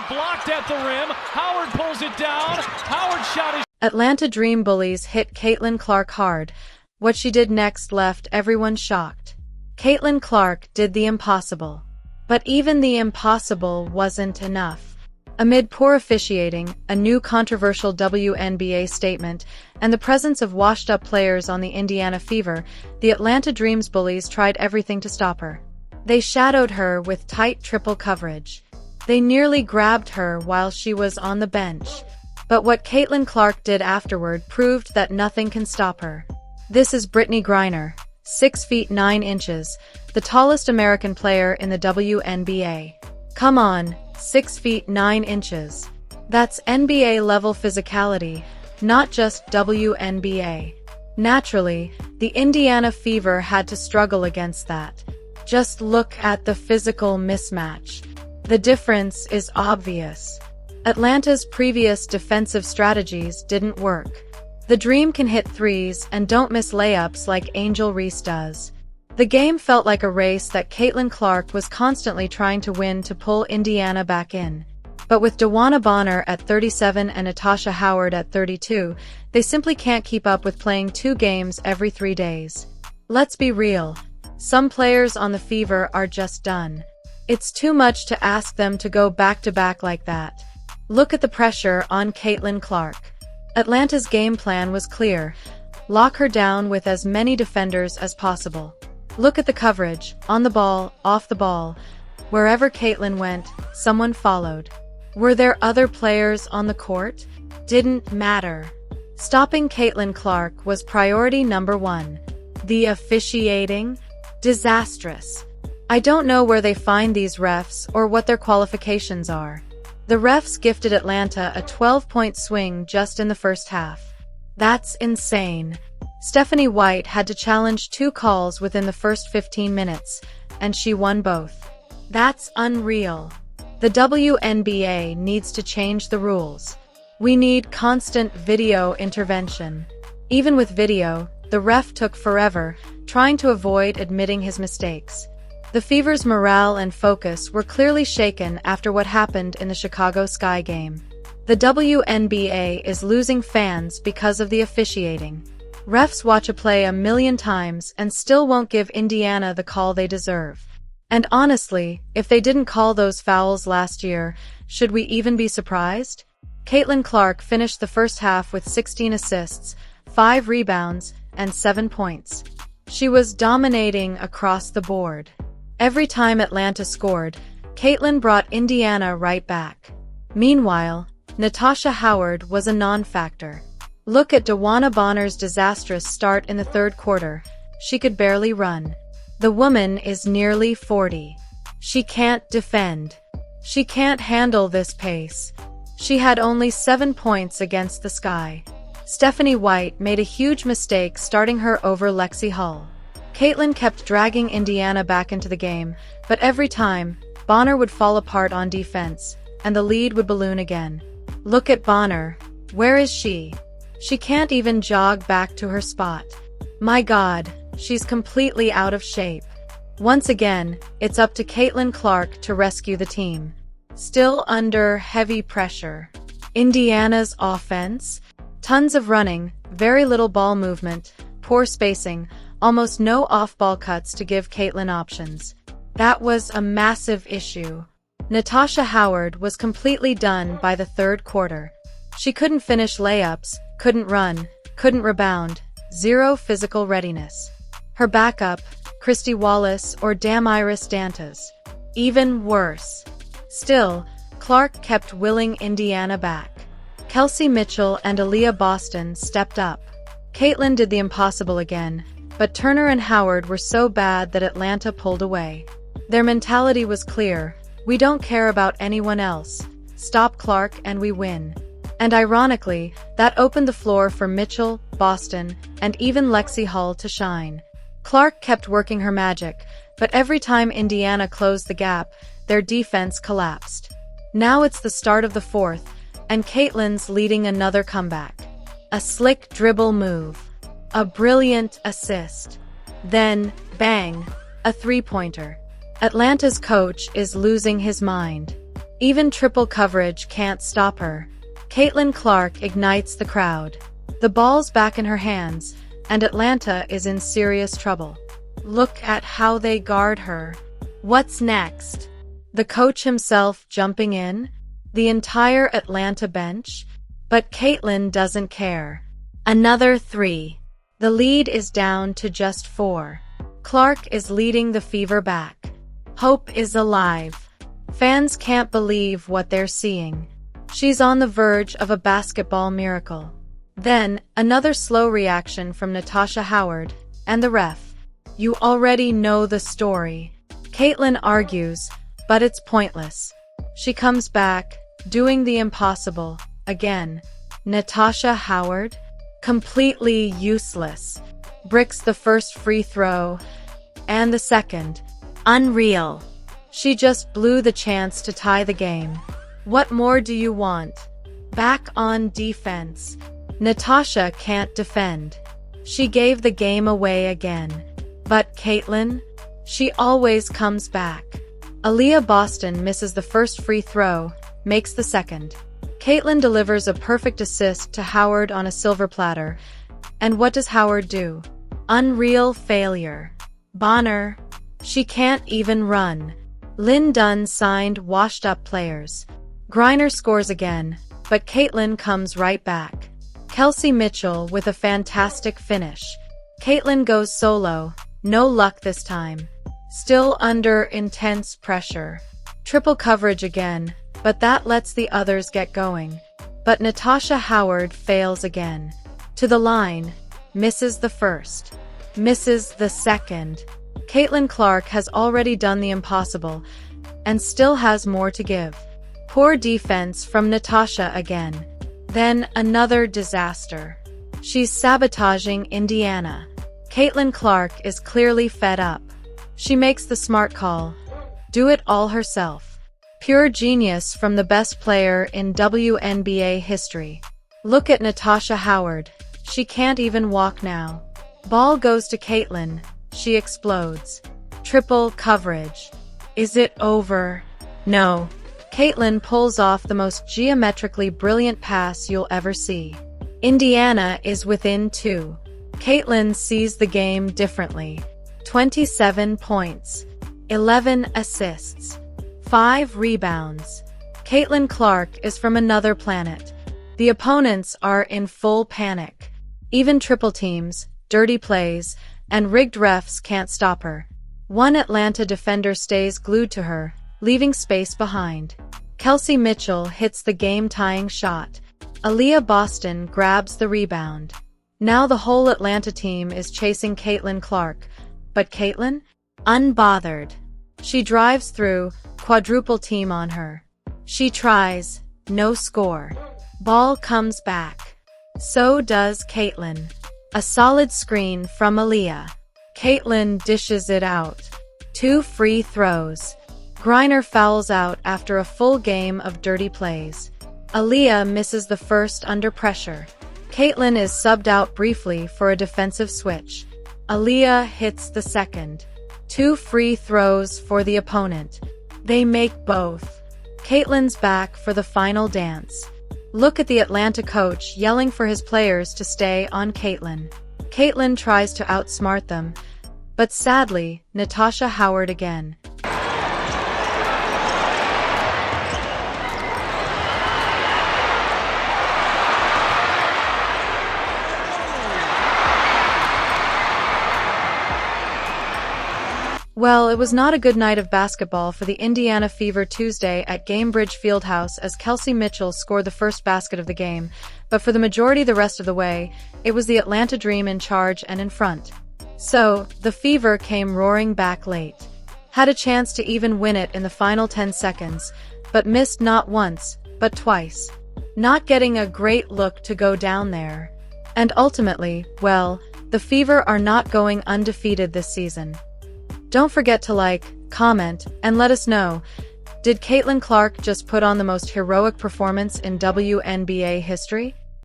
blocked at the rim. Howard pulls it down. Howard's shot is... Atlanta Dream bullies hit Caitlin Clark hard. What she did next left everyone shocked. Caitlin Clark did the impossible. But even the impossible wasn't enough. Amid poor officiating, a new controversial WNBA statement, and the presence of washed-up players on the Indiana Fever, the Atlanta Dreams bullies tried everything to stop her. They shadowed her with tight triple coverage. They nearly grabbed her while she was on the bench. But what Caitlin Clark did afterward proved that nothing can stop her. This is Brittney Griner, 6 feet 9 inches, the tallest American player in the WNBA. Come on, 6 feet 9 inches. That's NBA-level physicality, not just WNBA. Naturally, the Indiana Fever had to struggle against that. Just look at the physical mismatch. The difference is obvious. Atlanta's previous defensive strategies didn't work. The Dream can hit threes and don't miss layups like Angel Reese does. The game felt like a race that Caitlin Clark was constantly trying to win to pull Indiana back in. But with DeWanna Bonner at 37 and Natasha Howard at 32, they simply can't keep up with playing 2 games every 3 days. Let's be real. Some players on the Fever are just done. It's too much to ask them to go back-to-back like that. Look at the pressure on Caitlin Clark. Atlanta's game plan was clear. Lock her down with as many defenders as possible. Look at the coverage, on the ball, off the ball. Wherever Caitlin went, someone followed. Were there other players on the court? Didn't matter. Stopping Caitlin Clark was priority number 1. The officiating? Disastrous. I don't know where they find these refs or what their qualifications are. The refs gifted Atlanta a 12-point swing just in the first half. That's insane. Stephanie White had to challenge 2 calls within the first 15 minutes, and she won both. That's unreal. The WNBA needs to change the rules. We need constant video intervention. Even with video, the ref took forever, trying to avoid admitting his mistakes. The Fever's morale and focus were clearly shaken after what happened in the Chicago Sky game. The WNBA is losing fans because of the officiating. Refs watch a play a million times and still won't give Indiana the call they deserve. And honestly, if they didn't call those fouls last year, should we even be surprised? Caitlin Clark finished the first half with 16 assists, 5 rebounds, and 7 points. She was dominating across the board. Every time Atlanta scored, Caitlin brought Indiana right back. Meanwhile, Natasha Howard was a non-factor. Look at DeWanna Bonner's disastrous start in the third quarter. She could barely run. The woman is nearly 40. She can't defend. She can't handle this pace. She had only 7 points against the Sky. Stephanie White made a huge mistake starting her over Lexi Hull. Caitlin kept dragging Indiana back into the game, but every time, Bonner would fall apart on defense, and the lead would balloon again. Look at Bonner. Where is she? She can't even jog back to her spot. My God, she's completely out of shape. Once again, it's up to Caitlin Clark to rescue the team. Still under heavy pressure. Indiana's offense? Tons of running, very little ball movement, poor spacing, almost no off-ball cuts to give Caitlin options. That was a massive issue. Natasha Howard was completely done by the third quarter. She couldn't finish layups, couldn't run, couldn't rebound, zero physical readiness. Her backup, Christy Wallace or Damiris Dantas. Even worse. Still, Clark kept willing Indiana back. Kelsey Mitchell and Aaliyah Boston stepped up. Caitlin did the impossible again, but Turner and Howard were so bad that Atlanta pulled away. Their mentality was clear: we don't care about anyone else. Stop Clark and we win. And ironically, that opened the floor for Mitchell, Boston, and even Lexi Hull to shine. Clark kept working her magic, but every time Indiana closed the gap, their defense collapsed. Now it's the start of the fourth, and Caitlin's leading another comeback. A slick dribble move. A brilliant assist. Then, bang, a three-pointer. Atlanta's coach is losing his mind. Even triple coverage can't stop her. Caitlin Clark ignites the crowd. The ball's back in her hands, and Atlanta is in serious trouble. Look at how they guard her. What's next? The coach himself jumping in? The entire Atlanta bench? But Caitlin doesn't care. Another 3. The lead is down to just 4. Clark is leading the Fever back. Hope is alive. Fans can't believe what they're seeing. She's on the verge of a basketball miracle. Then, another slow reaction from Natasha Howard, and the ref. You already know the story. Caitlin argues, but it's pointless. She comes back, doing the impossible, again. Natasha Howard? Completely useless. Bricks the first free throw, and the second. Unreal. She just blew the chance to tie the game. What more do you want? Back on defense. Natasha can't defend. She gave the game away again. But Caitlin? She always comes back. Aaliyah Boston misses the first free throw, makes the second. Caitlin delivers a perfect assist to Howard on a silver platter. And what does Howard do? Unreal failure. Bonner. She can't even run. Lynn Dunn signed washed-up players. Griner scores again, but Caitlin comes right back. Kelsey Mitchell with a fantastic finish. Caitlin goes solo, no luck this time. Still under intense pressure. Triple coverage again, but that lets the others get going. But Natasha Howard fails again. To the line, misses the first. Misses the second. Caitlin Clark has already done the impossible, and still has more to give. Poor defense from Natasha again. Then another disaster. She's sabotaging Indiana. Caitlin Clark is clearly fed up. She makes the smart call. Do it all herself. Pure genius from the best player in WNBA history. Look at Natasha Howard. She can't even walk now. Ball goes to Caitlin. She explodes. Triple coverage. Is it over? No. Caitlin pulls off the most geometrically brilliant pass you'll ever see. Indiana is within 2. Caitlin sees the game differently. 27 points. 11 assists. 5 rebounds. Caitlin Clark is from another planet. The opponents are in full panic. Even triple teams, dirty plays, and rigged refs can't stop her. One Atlanta defender stays glued to her, leaving space behind. Kelsey Mitchell hits the game-tying shot. Aaliyah Boston grabs the rebound. Now the whole Atlanta team is chasing Caitlin Clark. But Caitlin? Unbothered. She drives through, quadruple team on her. She tries, no score. Ball comes back. So does Caitlin. A solid screen from Aaliyah. Caitlin dishes it out. 2 free throws. Griner fouls out after a full game of dirty plays. Aaliyah misses the first under pressure. Caitlin is subbed out briefly for a defensive switch. Aaliyah hits the second. 2 free throws for the opponent. They make both. Caitlin's back for the final dance. Look at the Atlanta coach yelling for his players to stay on Caitlin. Caitlin tries to outsmart them, but sadly, Natasha Howard again. Well, it was not a good night of basketball for the Indiana Fever Tuesday at Gamebridge Fieldhouse as Kelsey Mitchell scored the first basket of the game, but for the majority the rest of the way, it was the Atlanta Dream in charge and in front. So, the Fever came roaring back late. Had a chance to even win it in the final 10 seconds, but missed not once, but twice. Not getting a great look to go down there. And ultimately, well, the Fever are not going undefeated this season. Don't forget to like, comment, and let us know, did Caitlin Clark just put on the most heroic performance in WNBA history?